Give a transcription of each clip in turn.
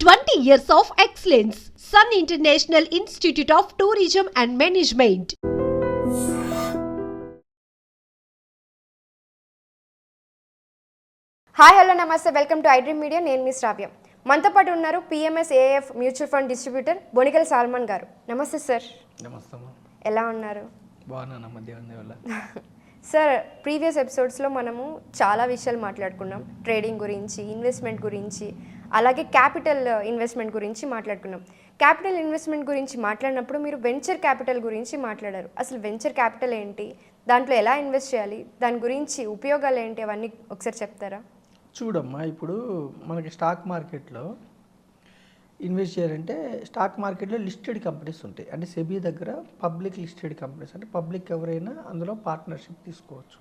20 years of excellence. Sun International Institute of Tourism and Management. Hi hello namaste welcome to iDream media. నేను మీ శ్రావ్య. మనతో పాటు ఉన్నారు PMS AF mutual fund distributor Bonigala Salmon garu. Namaste sir. నమస్తే. ఎలా ఉన్నారు? బాగున్నానమ్మా, దేవుని వల్ల. సార్, ప్రీవియస్ ఎపిసోడ్స్లో మనము చాలా విషయాలు మాట్లాడుకున్నాం. ట్రేడింగ్ గురించి, ఇన్వెస్ట్మెంట్ గురించి, అలాగే క్యాపిటల్ ఇన్వెస్ట్మెంట్ గురించి మాట్లాడుకున్నాం. క్యాపిటల్ ఇన్వెస్ట్మెంట్ గురించి మాట్లాడినప్పుడు మీరు వెంచర్ క్యాపిటల్ గురించి మాట్లాడారు. అసలు వెంచర్ క్యాపిటల్ ఏంటి, దాంట్లో ఎలా ఇన్వెస్ట్ చేయాలి, దాని గురించి ఉపయోగాలు ఏంటి, అవన్నీ ఒకసారి చెప్తారా? చూడమ్మా, ఇప్పుడు మనకి స్టాక్ మార్కెట్లో ఇన్వెస్ట్ చేయాలంటే స్టాక్ మార్కెట్లో లిస్టెడ్ కంపెనీస్ ఉంటాయి. అంటే సెబీ దగ్గర పబ్లిక్ లిస్టెడ్ కంపెనీస్, అంటే పబ్లిక్ ఎవరైనా అందులో పార్ట్నర్షిప్ తీసుకోవచ్చు.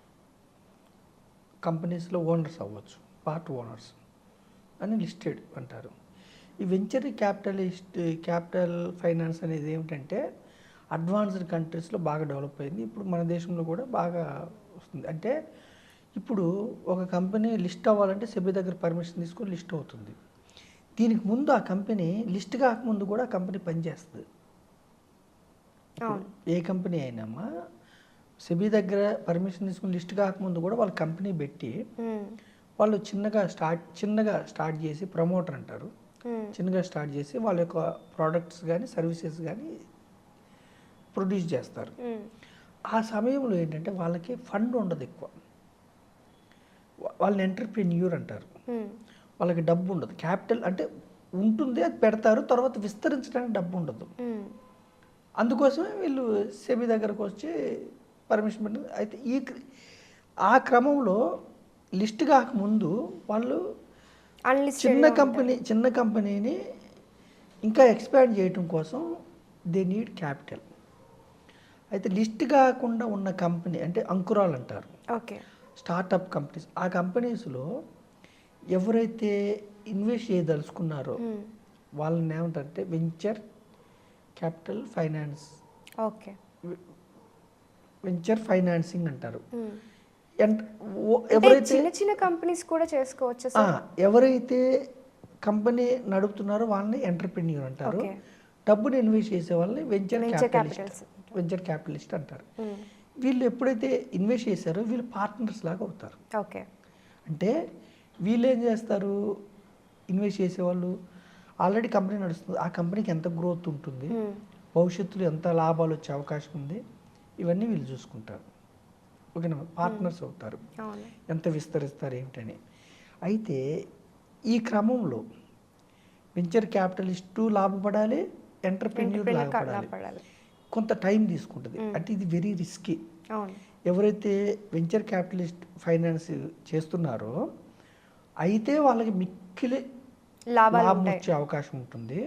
కంపెనీస్లో ఓనర్స్ అవ్వచ్చు, పార్ట్ ఓనర్స్ అని లిస్టెడ్ అంటారు. ఈ వెంచర్ క్యాపిటల్ ఫైనాన్స్ అనేది ఏమిటంటే అడ్వాన్స్డ్ కంట్రీస్లో బాగా డెవలప్ అయింది. ఇప్పుడు మన దేశంలో కూడా బాగా వస్తుంది. అంటే ఇప్పుడు ఒక కంపెనీ లిస్ట్ అవ్వాలంటే సెబీ దగ్గర పర్మిషన్ తీసుకొని లిస్ట్ అవుతుంది. దీనికి ముందు ఆ కంపెనీ లిస్ట్ కాకముందు కూడా ఆ కంపెనీ పనిచేస్తుంది. ఏ కంపెనీ అయినామా సెబీ దగ్గర పర్మిషన్ తీసుకుని లిస్ట్ కాకముందు కూడా వాళ్ళ కంపెనీ పెట్టి వాళ్ళు చిన్నగా స్టార్ట్ చేసి ప్రమోటర్ అంటారు. చిన్నగా స్టార్ట్ చేసి వాళ్ళ యొక్క ప్రోడక్ట్స్ కానీ సర్వీసెస్ కానీ ప్రొడ్యూస్ చేస్తారు. ఆ సమయంలో ఏంటంటే వాళ్ళకి ఫండ్ ఉండదు ఎక్కువ. వాళ్ళని ఎంటర్ప్రెన్యూర్ అంటారు. వాళ్ళకి డబ్బు ఉండదు. క్యాపిటల్ అంటే ఉంటుంది, అది పెడతారు, తర్వాత విస్తరించడానికి డబ్బు ఉండదు. అందుకోసమే వీళ్ళు సెబీ దగ్గరకు వచ్చి పర్మిషన్ పెట్టింది. అయితే ఆ క్రమంలో లిస్ట్ కాకముందు వాళ్ళు చిన్న కంపెనీని ఇంకా ఎక్స్పాండ్ చేయటం కోసం దే నీడ్ క్యాపిటల్. అయితే లిస్ట్ కాకుండా ఉన్న కంపెనీ అంటే అంకురాలు అంటారు, స్టార్టప్ కంపెనీస్. ఆ కంపెనీస్లో ఎవరైతే ఇన్వెస్ట్ చేయదలుచుకున్నారో వాళ్ళని ఏమంటారంటే venture capital finance, venture financing అంటారు. ఎవరైతే చిన్న కంపెనీస్ కూడా చేసుకోవచ్చు. ఎవరైతే కంపెనీ నడుపుతున్నారో వాళ్ళని ఎంటర్ప్రెన్యూర్ అంటారు. డబ్బుని ఇన్వెస్ట్ చేసే వాళ్ళని వెంచర్ క్యాపిటలిస్ట్ అంటారు. వీళ్ళు ఎప్పుడైతే ఇన్వెస్ట్ చేశారో వీళ్ళు పార్ట్నర్స్ లాగా అవుతారు. అంటే వీళ్ళు ఏం చేస్తారు, ఇన్వెస్ట్ చేసేవాళ్ళు ఆల్రెడీ కంపెనీ నడుస్తుంది, ఆ కంపెనీకి ఎంత గ్రోత్ ఉంటుంది, భవిష్యత్తులో ఎంత లాభాలు వచ్చే అవకాశం ఉంది, ఇవన్నీ వీళ్ళు చూసుకుంటారు. ఓకేనా, పార్ట్నర్స్ అవుతారు. ఎంత విస్తరిస్తారు ఏమిటని. అయితే ఈ క్రమంలో వెంచర్ క్యాపిటలిస్టు లాభపడాలి, ఎంటర్ప్రెన్యూర్ లాభపడాలి. కొంత టైం తీసుకుంటుంది. అంటే ఇది వెరీ రిస్కీ. ఎవరైతే వెంచర్ క్యాపిటలిస్ట్ ఫైనాన్స్ చేస్తున్నారో అయితే వాళ్ళకి మిక్కిలి లాభం వచ్చే అవకాశం ఉంటుంది.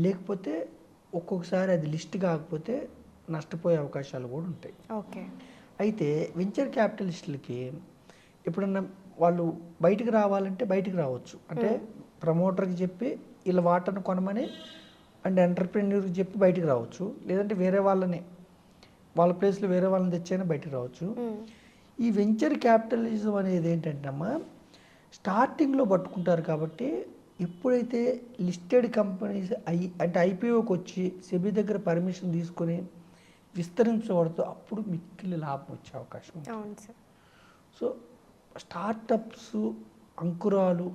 లేకపోతే ఒక్కొక్కసారి అది లిస్ట్ కాకపోతే నష్టపోయే అవకాశాలు కూడా ఉంటాయి. అయితే వెంచర్ క్యాపిటలిస్టులకి ఎప్పుడన్నా వాళ్ళు బయటికి రావాలంటే బయటికి రావచ్చు. అంటే ప్రమోటర్కి చెప్పి వీళ్ళ వాటాను కొనమని అండ్ ఎంటర్ప్రెన్యూర్కి చెప్పి బయటికి రావచ్చు. లేదంటే వేరే వాళ్ళని వాళ్ళ ప్లేస్లో వేరే వాళ్ళని తెచ్చైనా బయటికి రావచ్చు. ఈ వెంచర్ క్యాపిటలిజం అనేది ఏంటంటే అమ్మా స్టార్టింగ్లో పట్టుకుంటారు. కాబట్టి ఎప్పుడైతే లిస్టెడ్ కంపెనీస్ అంటే ఐపీఓకి వచ్చి సెబీ దగ్గర పర్మిషన్ తీసుకొని విస్తరించబడుతూ అప్పుడు మిక్కిలి లాభం వచ్చే అవకాశం ఉంది. సో స్టార్టప్స్, అంకురాలు,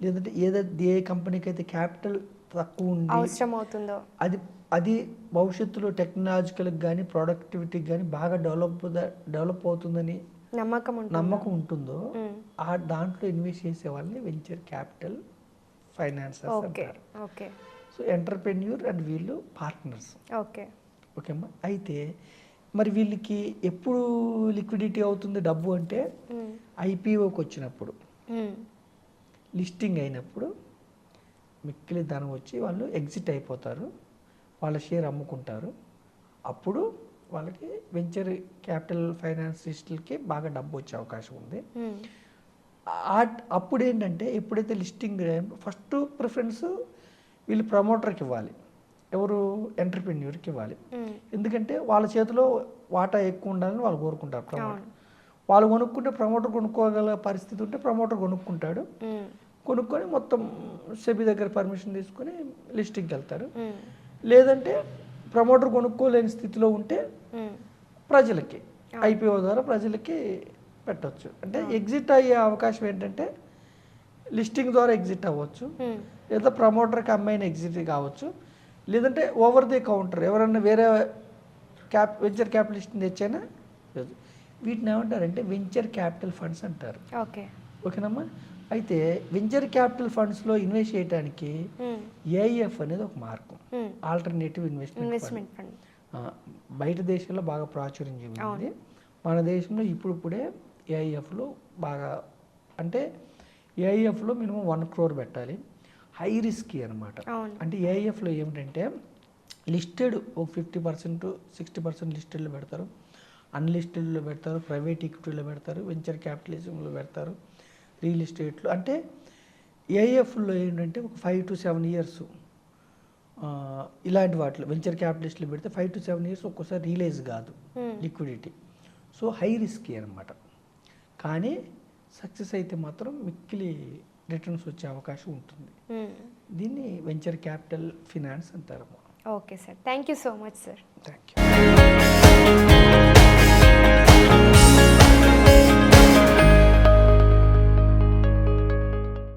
లేదంటే ఏ కంపెనీకి అయితే క్యాపిటల్ తక్కువ ఉంది అది భవిష్యత్తులో టెక్నాలజికల్కి కానీ ప్రొడక్టివిటీకి కానీ బాగా డెవలప్ అవుతుందని నమ్మకం ఉంటుందో ఆ దాంట్లో ఇన్వెస్ట్ చేసే వాళ్ళని వెంచర్ క్యాపిటల్ ఫైనాన్సర్స్ అంటారు. సో ఎంటర్ప్రెన్యూర్ అండ్ వీళ్ళు పార్ట్నర్స్. ఓకేమ్మా. అయితే మరి వీళ్ళకి ఎప్పుడు లిక్విడిటీ అవుతుంది డబ్బు అంటే ఐపీఓకి వచ్చినప్పుడు, లిస్టింగ్ అయినప్పుడు మిక్కిలి ధనం వచ్చి వాళ్ళు ఎగ్జిట్ అయిపోతారు, వాళ్ళ షేర్ అమ్ముకుంటారు. అప్పుడు వాళ్ళకి వెంచర్ క్యాపిటల్ ఫైనాన్సిస్టులకి బాగా డబ్బు వచ్చే అవకాశం ఉంది. అప్పుడు ఏంటంటే ఎప్పుడైతే లిస్టింగ్ ఫస్ట్ ప్రిఫరెన్స్ వీళ్ళు ప్రమోటర్కి ఇవ్వాలి, ఎవరు ఎంటర్ప్రెన్యూర్కి ఇవ్వాలి. ఎందుకంటే వాళ్ళ చేతిలో వాటా ఎక్కువ ఉండాలని వాళ్ళు కోరుకుంటారు. ప్రమోటర్ వాళ్ళు కొనుక్కుంటే ప్రమోటర్ కొనుక్కోగల పరిస్థితి ఉంటే ప్రమోటర్ కొనుక్కుంటాడు. కొనుక్కొని మొత్తం సెబీ దగ్గర పర్మిషన్ తీసుకొని లిస్టింగ్కి వెళ్తారు. లేదంటే ప్రమోటర్ కొనుక్కోలేని స్థితిలో ఉంటే ప్రజలకి ఐపీఓ ద్వారా ప్రజలకి పెట్టవచ్చు. అంటే ఎగ్జిట్ అయ్యే అవకాశం ఏంటంటే లిస్టింగ్ ద్వారా ఎగ్జిట్ అవ్వచ్చు, లేదా ప్రమోటర్కి అమ్మాయిన ఎగ్జిట్ కావచ్చు, లేదంటే ఓవర్ ది కౌంటర్ ఎవరన్నా వేరే వెంచర్ క్యాపిటలిస్ట్ తెచ్చైనా. వీటిని ఏమంటారంటే వెంచర్ క్యాపిటల్ ఫండ్స్ అంటారు. ఓకేనమ్మా. అయితే వెంచర్ క్యాపిటల్ ఫండ్స్లో ఇన్వెస్ట్ చేయడానికి ఏఐఎఫ్ అనేది ఒక మార్గం, ఆల్టర్నేటివ్ ఇన్వెస్ట్మెంట్ ఫండ్. బయట దేశాల్లో బాగా ప్రాచుర్యం చెందింది. మన దేశంలో ఇప్పుడే ఏఐఎఫ్లో బాగా, అంటే ఏఐఎఫ్లో మినిమం 1 crore పెట్టాలి. హై రిస్కీ అనమాట. అంటే ఏఐఎఫ్లో ఏమిటంటే లిస్టెడ్ ఒక 50% 60% లిస్టెడ్లో పెడతారు, అన్లిస్టెడ్లో పెడతారు, ప్రైవేట్ ఈక్విటీలో పెడతారు, వెంచర్ క్యాపిటలిజంలో పెడతారు, రియల్ ఎస్టేట్లో. అంటే ఏఐఎఫ్లో ఏంటంటే ఒక 5 to 7 years ఇలాంటి వాటిలో వెంచర్ క్యాపిటలిస్ట్లో పెడితే 5 to 7 years ఒక్కోసారి రియలైజ్ కాదు లిక్విడిటీ. సో హై రిస్కీ అనమాట. కానీ సక్సెస్ అయితే మాత్రం మిక్కిలి రిటర్న్స్ వచ్చే అవకాశం ఉంటుంది. దీన్ని వెంచర్ క్యాపిటల్ ఫినాన్స్ అంటారు. Okay sir, thank you so much sir. Thank you.